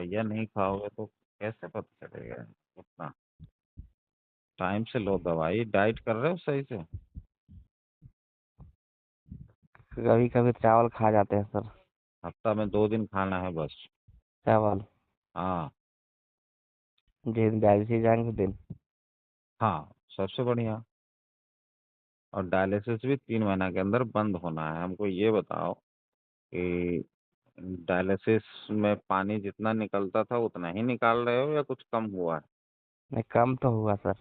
भैया नहीं खाओगे तो कैसे पता चलेगा उतना। टाइम से लो दवाई, डाइट कर रहे हो सही से? कभी कभी चावल खा जाते हैं सर। हफ्ता में 2 दिन खाना है बस। चावल। हाँ। जिस दिन डायलिसिस जाएंगे उस दिन। हाँ सबसे बढ़िया। और डायलिसिस भी 3 महीना के अंदर बंद होना है। हमको ये बताओ कि डायलिसिस में पानी जितना निकलता था उतना ही निकाल रहे हो या कुछ कम हुआ है? नहीं, कम तो हुआ सर।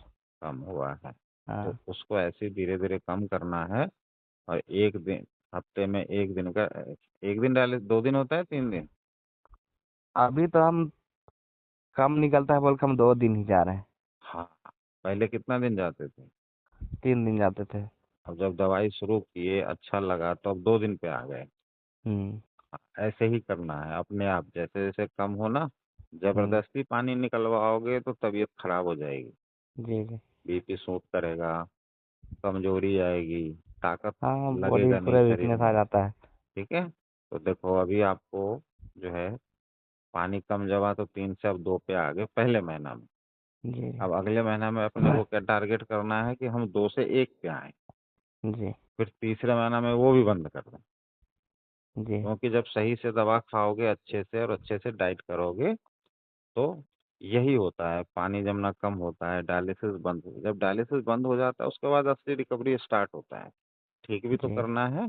कम हुआ है। तो हाँ। उसको ऐसे धीरे धीरे कम करना है। और एक दिन, हफ्ते में एक दिन का, एक दिन डायलिसिस 2 दिन होता है 3 दिन? अभी तो हम कम निकलता है बोल के हम 2 दिन ही जा रहे हैं। हाँ। पहले कितना दिन जाते थे? 3 दिन जाते थे। अब जब दवाई शुरू किए अच्छा लगा तो अब 2 दिन पे आ गए। हम्म। ऐसे ही करना है अपने आप, जैसे जैसे कम हो ना, हम्म। जबरदस्ती पानी निकलवाओगे तो तबीयत खराब हो जाएगी। जी जी। बीपी सूट करेगा, कमजोरी आएगी, ताकत हाँ, बॉडी लगेगा नहीं पूरा शरीर वीकनेस आ में। जाता है। ठीक है। तो देखो अभी आपको जो है पानी कम जमा तो 3 से अब 2 पे आ गए पहले महीना में। जी अब अगले महीना में अपने को क्या टारगेट करना है कि हम 2 से 1 पे आए। जी। फिर तीसरे महीना में वो भी बंद कर दें। जी क्योंकि जब सही से दवा खाओगे अच्छे से और अच्छे से डाइट करोगे तो यही होता है, पानी जमना कम होता है, डायलिसिस बंद हो, जब डायलिसिस बंद हो जाता है उसके बाद असली रिकवरी स्टार्ट होता है। ठीक भी तो जी। करना है।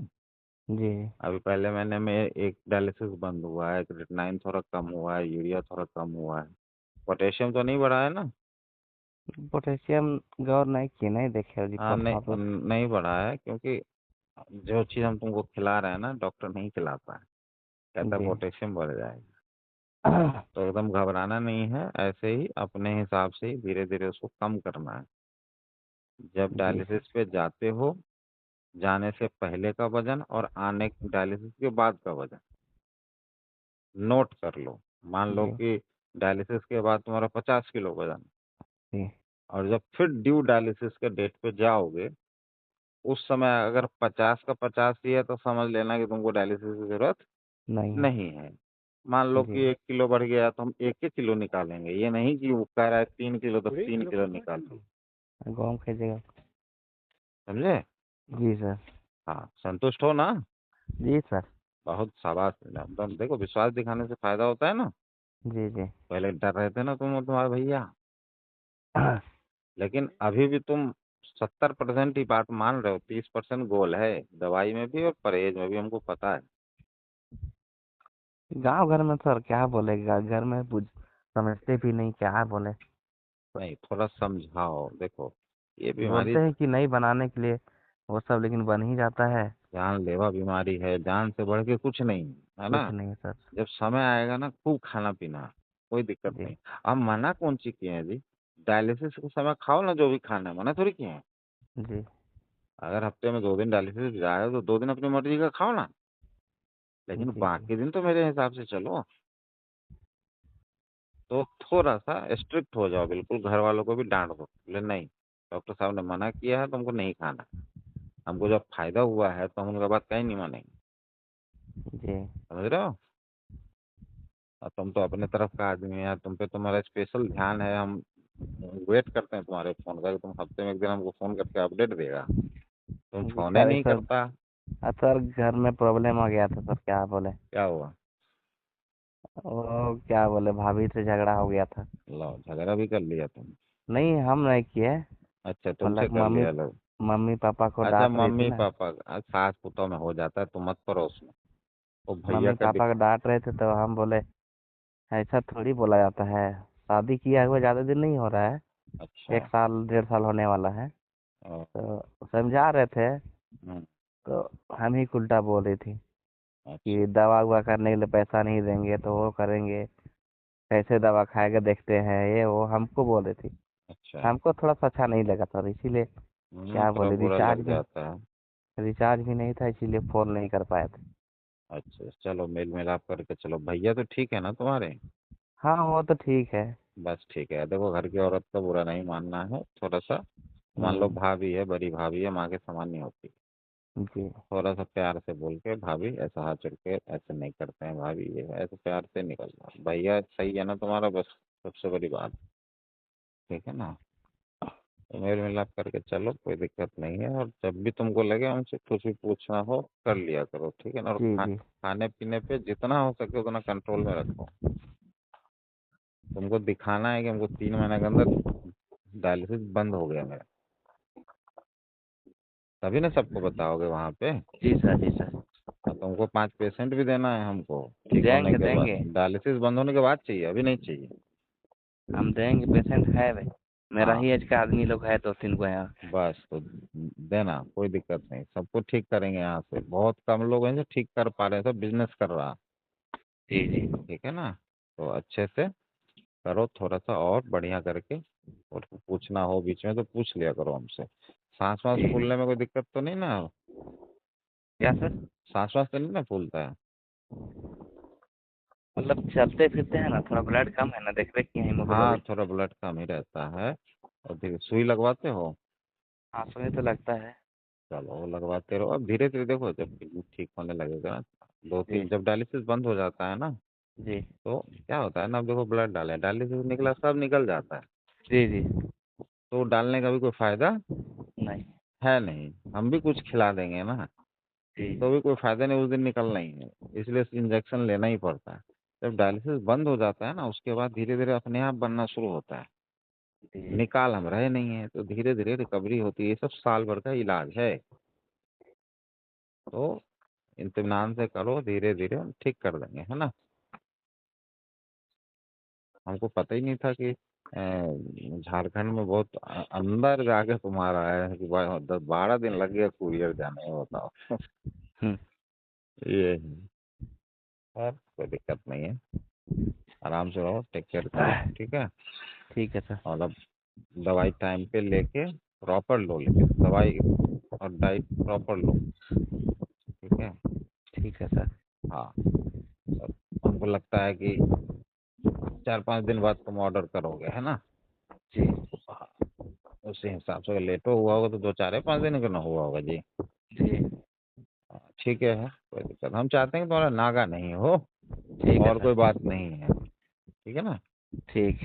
जी अभी पहले महीने में एक डायलिसिस बंद हुआ है, क्रिएटिनिन थोड़ा कम हुआ है, यूरिया थोड़ा कम हुआ है, पोटेशियम तो नहीं बढ़ा है ना? पोटेशियम गौर नहीं किए, नहीं देखे हाँ रिपोर्ट नहीं, वहाँ पे। नहीं बढ़ा है क्योंकि जो चीज़ हम तुमको खिला रहे हैं ना, डॉक्टर नहीं खिलाता है, कहता है जी। पोटेशियम बढ़ जाएगा। तो एकदम घबराना नहीं है, ऐसे ही अपने हिसाब से ही धीरे धीरे उसको कम करना है। जब जी सर। डायलिसिस पे जाते हो, जाने से पहले का वजन और आने डायलिसिस के बाद का वजन नोट कर लो। मान लो जी कि डायलिसिस के बाद तुम्हारा 50 किलो वजन, जी। और जब फिर ड्यू डायलिसिस के डेट पे जाओगे उस समय अगर 50 का 50 ही है तो समझ लेना कि तुमको डायलिसिस की जरूरत नहीं है। नहीं है। मान लो जी। कि 1 किलो बढ़ गया तो हम 1 1 किलो निकालेंगे, ये नहीं कि वो कह रहा है 3 किलो तो 3 किलो निकालो। गम खाइएगा। समझे? जी सर। हाँ संतुष्ट हो ना? जी सर। बहुत शाबाश एकदम। देखो विश्वास दिखाने से फायदा होता है ना। जी जी। पहले डर रहे थे ना तुम और तुम्हारे भैया, लेकिन अभी भी तुम 70% ही बात मान रहे हो, 30% गोल है दवाई में भी और परहेज में भी, हमको पता है। गांव घर में सर क्या बोलेगा, घर में बुझ समझते भी नहीं, क्या बोले। नहीं थोड़ा समझाओ, देखो ये बीमारी बोलते हैं कि नहीं बनाने के लिए वो सब, लेकिन बन ही जाता है। जानलेवा बीमारी है, जान से बढ़ के कुछ नहीं है ना। कुछ नहीं सर। जब समय आएगा ना खूब खाना पीना, कोई दिक्कत जी नहीं। अब मना कौन सी किए हैं जी? डायलिसिस के समय खाओ ना जो भी खाना है, मना थोड़ी किए हैं। जी। अगर हफ्ते में 2 दिन डायलिसिस जाए तो 2 दिन अपनी मर्जी का खाओ ना, लेकिन जी जी। बाकी दिन तो मेरे हिसाब से चलो। तो थोड़ा सा स्ट्रिक्ट हो जाओ, बिल्कुल घर वालों को भी डांट दो, बोले नहीं डॉक्टर साहब ने मना किया है तुमको नहीं खाना। हमको जब फायदा हुआ है तो हम उनका बात कहीं नहीं मानेंगे। जी। समझ रहे हो? और तुम तो अपने तरफ का आदमी है यार, तुम पे तुम्हारा स्पेशल ध्यान है। हम वेट करते हैं तुम्हारे फोन का कि तुम हफ्ते में एक दिन हमको फोन करके अपडेट देगा, तुम जी फोन ही करे नहीं सर। करता। सर घर में प्रॉब्लम आ गया था सर, क्या बोले। क्या हुआ? वो क्या बोले, भाभी से झगड़ा हो गया था। लो झगड़ा भी कर लिया तुम? नहीं, हम नहीं किए। अच्छा तुमसे मतलब कर मम्मी लिया लोग। मम्मी पापा को अच्छा डांट रही थी मम्मी ना। पापा सास पुतों में हो जाता है, तुम मत पड़ो उसमें। वो भैया मम्मी का पापा को डांट रहे थे तो हम बोले ऐसा थोड़ी बोला जाता है। शादी किया हुआ ज़्यादा दिन नहीं हो रहा है। अच्छा। 1 साल 1.5 साल होने वाला है। ओ, तो समझा रहे थे। हम्म, तो हम ही उल्टा बोल रही थी अच्छा। कि दवा उवा करने के लिए पैसा नहीं देंगे तो वो करेंगे, कैसे दवा खाएगा देखते हैं, ये वो हमको बोल रही थी। अच्छा। हमको थोड़ा सा अच्छा नहीं लगा था, इसीलिए क्या थोड़ा बोले, बुरा लग जाता है। रिचार्ज भी नहीं था, इसीलिए फोन नहीं कर पाए थे। अच्छा चलो मेल मिलाप करके चलो, भैया तो ठीक है ना तुम्हारे? हाँ, वो तो ठीक है। बस ठीक है। देखो घर की औरत का बुरा नहीं मानना है थोड़ा सा। मान लो हम्म। भाभी है, बड़ी भाभी है, माँ के समान नहीं होती। जी, थोड़ा सा प्यार से बोल के, भाभी ऐसा हाथ जोड़ के, ऐसे नहीं करते हैं भाभी, ये ऐसे प्यार से निकल जाओ, भैया सही है ना तुम्हारा, बस सबसे बड़ी बात। ठीक है ना? तो मेल मिलाप करके चलो, कोई दिक्कत नहीं है। और जब भी तुमको लगे हमसे कुछ भी पूछना हो, कर लिया करो, ठीक है ना? और जी, जी, खाने पीने पे जितना हो सके उतना कंट्रोल में रखो। तुमको दिखाना है कि हमको 3 महीने के अंदर डायलिसिस बंद हो गया मेरा, तभी ना सबको बताओगे वहां पे। जी सर, जी सर। और तुमको 5 पेशेंट भी देना है हमको, ठीक होने देंगे, के बाद, देंगे। डायलिसिस बंद होने के बाद चाहिए, अभी नहीं चाहिए। हम देंगे, पेशेंट है भाई। मेरा हाँ, ही एज का आदमी लोग है 2-3 को यहाँ। बस तो देना, कोई दिक्कत नहीं, सबको ठीक करेंगे यहाँ से। बहुत कम लोग हैं जो ठीक कर पा रहे हैं, सब बिजनेस कर रहा। जी, जी, ठीक है ना? तो अच्छे से करो, थोड़ा सा और बढ़िया करके। और पूछना हो बीच में तो पूछ लिया करो हमसे। सांस वांस जी, जी। फूलने में कोई दिक्कत तो नहीं ना? क्या सर? सांस वांस तो नहीं ना फूलता है? मतलब चलते-फिरते हैं ना, थोड़ा ब्लड कम है ना, देख रेख किए हैं हाँ, हीमोग्लोबिन। थोड़ा ब्लड कम ही रहता है। और धीरे सुई लगवाते हो? हाँ, सुई तो लगता है। चलो वो लगवाते रहो, अब धीरे धीरे देखो, जब किडनी ठीक होने लगेगा, दो जी, तीन, जब डायलिसिस बंद हो जाता है ना, जी, तो क्या होता है ना, अब देखो ब्लड डाले, डायलिसिस निकला, सब निकल जाता है। जी, जी। तो डालने का भी कोई फायदा नहीं। है नहीं। हम भी कुछ खिला देंगे ना, तो जी, भी कोई फायदा नहीं, उस दिन निकलना ही है। इसलिए इंजेक्शन लेना ही पड़ता है। जब डायलिसिस बंद हो जाता है ना, उसके बाद धीरे धीरे अपने आप बनना शुरू होता है। जी। निकाल हम रहे नहीं है, तो धीरे धीरे रिकवरी होती है। ये सब साल भर का इलाज है। तो इत्मीनान से करो, धीरे धीरे हम ठीक कर देंगे, है ना? हमको पता ही नहीं था कि झारखंड में बहुत अंदर जाके तुम्हारा है कि भाई 10-12 दिन लग गया कुरियर जाने में, बताओ। हुँ। ये है। खैर, कोई दिक्कत नहीं है, आराम से रहो, टेक केयर करो, ठीक है? ठीक है सर। और अब दवाई टाइम पे लेके प्रॉपर लो, लेकिन दवाई और डाइट प्रॉपर लो, ठीक है? ठीक है सर। हाँ, अब हमको लगता है कि 4-5 दिन बाद तुम ऑर्डर करोगे, है ना? जी, हाँ, उसी हिसाब से अगर लेटो हुआ होगा तो 2 4 5 दिन का ना हुआ होगा जी। जी। हाँ, ठीक है, कोई दिक्कत, हम चाहते हैं कि तुम्हारा नागा नहीं हो, ठीक है और कोई सर। बात नहीं है, ठीक है ना? ठीक।